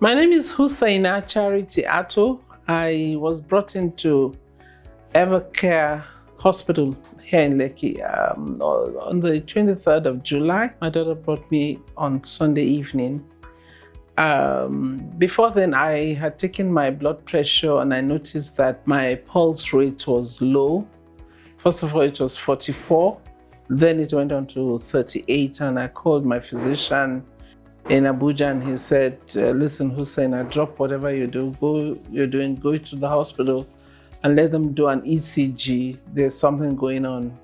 My name is Hussena Charity Ato. I was brought into Evercare Hospital here in Lekki on the 23rd of July. My daughter brought me on Sunday evening. Before then, I had taken my blood pressure and I noticed that my pulse rate was low. First of all, it was 44. Then it went on to 38, and I called my physician in Abuja, and he said, listen, Hussena, drop whatever you do, go to the hospital and let them do an ECG. There's something going on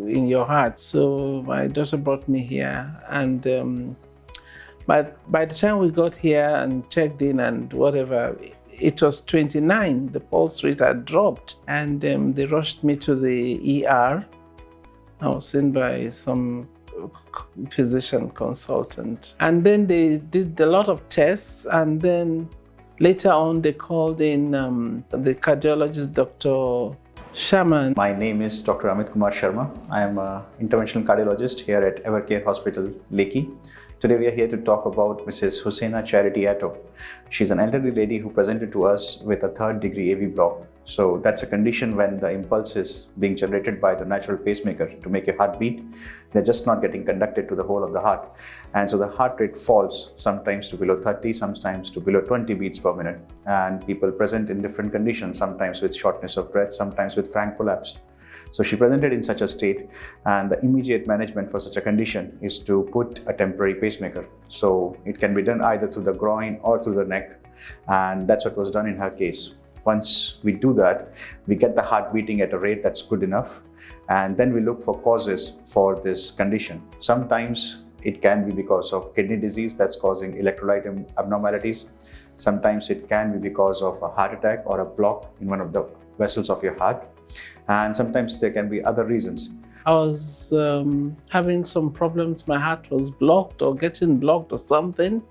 in your heart. So my daughter brought me here, and by the time we got here and checked in and whatever, it was 29. The pulse rate had dropped, and they rushed me to the ER. I was seen by some physician consultant, and then they did a lot of tests, and then later on they called in the cardiologist, Dr. Sharma. My name is Dr. Amitkumar Sharma. I am an interventional cardiologist here at Evercare Hospital, Lekki. Today we are here to talk about Mrs. Hussena Charity Ato. She's an elderly lady who presented to us with a third-degree AV block. So that's a condition when the impulses being generated by the natural pacemaker to make your heart beat, they're just not getting conducted to the whole of the heart. And so the heart rate falls sometimes to below 30, sometimes to below 20 beats per minute. And people present in different conditions, sometimes with shortness of breath, sometimes with frank collapse. So she presented in such a state, and the immediate management for such a condition is to put a temporary pacemaker. So it can be done either through the groin or through the neck, and that's what was done in her case. Once we do that, we get the heart beating at a rate that's good enough, and then we look for causes for this condition. Sometimes it can be because of kidney disease that's causing electrolyte abnormalities. Sometimes it can be because of a heart attack or a block in one of the vessels of your heart. And sometimes there can be other reasons. I was having some problems. My heart was blocked or getting blocked or something,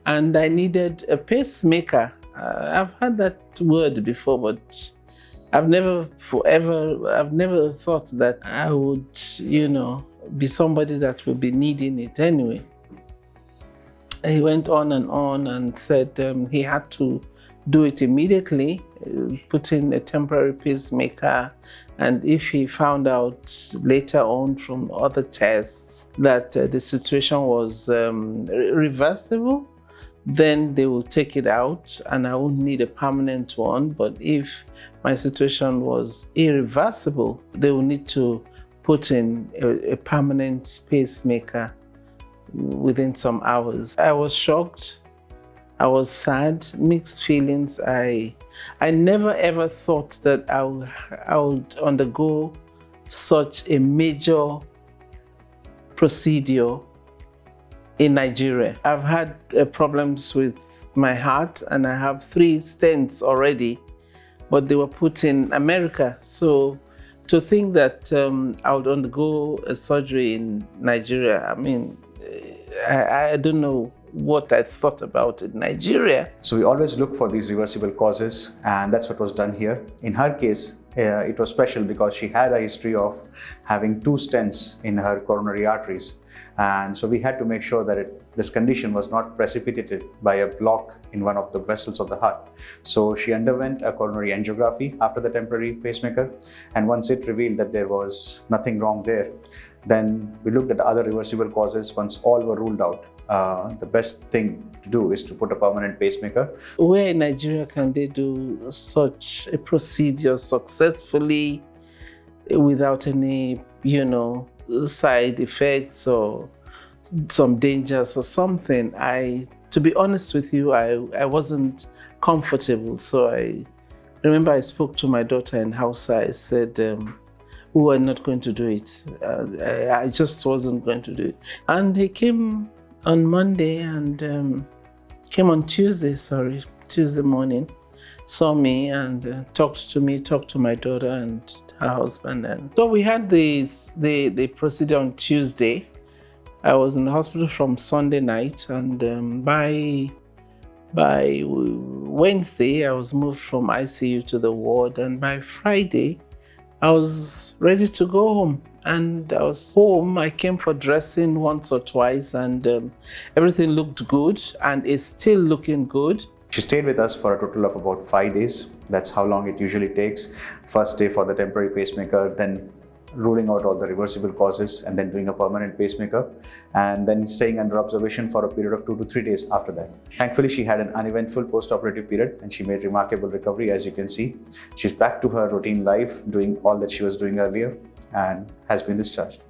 and I needed a pacemaker. I've heard that word before, but I've never thought that I would, be somebody that would be needing it anyway. He went on and said he had to do it immediately, put in a temporary pacemaker, and if he found out later on from other tests that the situation was reversible, then they will take it out and I won't need a permanent one. But if my situation was irreversible, they will need to put in a permanent pacemaker within some hours. I was shocked. I was sad, mixed feelings. I never ever thought that I would undergo such a major procedure in Nigeria. I've had problems with my heart, and I have 3 stents already, but they were put in America. So to think that I would undergo a surgery in Nigeria, I mean, I don't know what I thought about in Nigeria. So we always look for these reversible causes, and that's what was done here. In her case, it was special because she had a history of having 2 stents in her coronary arteries. And so we had to make sure that this condition was not precipitated by a block in one of the vessels of the heart. So she underwent a coronary angiography after the temporary pacemaker. And once it revealed that there was nothing wrong there, then we looked at other reversible causes. Once all were ruled out, the best thing to do is to put a permanent pacemaker. Where in Nigeria can they do such a procedure successfully without any, side effects or some dangers or something? To be honest with you, I wasn't comfortable. So I remember I spoke to my daughter in Hausa. I said, we were not going to do it. I just wasn't going to do it. And he came on Monday and came on Tuesday morning, saw me and talked to my daughter and her husband. And so we had the procedure on Tuesday. I was in the hospital from Sunday night, and by Wednesday I was moved from ICU to the ward, and by Friday I was ready to go home. And I was home. I came for dressing once or twice, and everything looked good and is still looking good. She stayed with us for a total of about 5 days. That's how long it usually takes. First day for the temporary pacemaker, then ruling out all the reversible causes, and then doing a permanent pacemaker, and then staying under observation for a period of 2 to 3 days after that. Thankfully, she had an uneventful post-operative period and she made remarkable recovery, as you can see. She's back to her routine life, doing all that she was doing earlier, and has been discharged.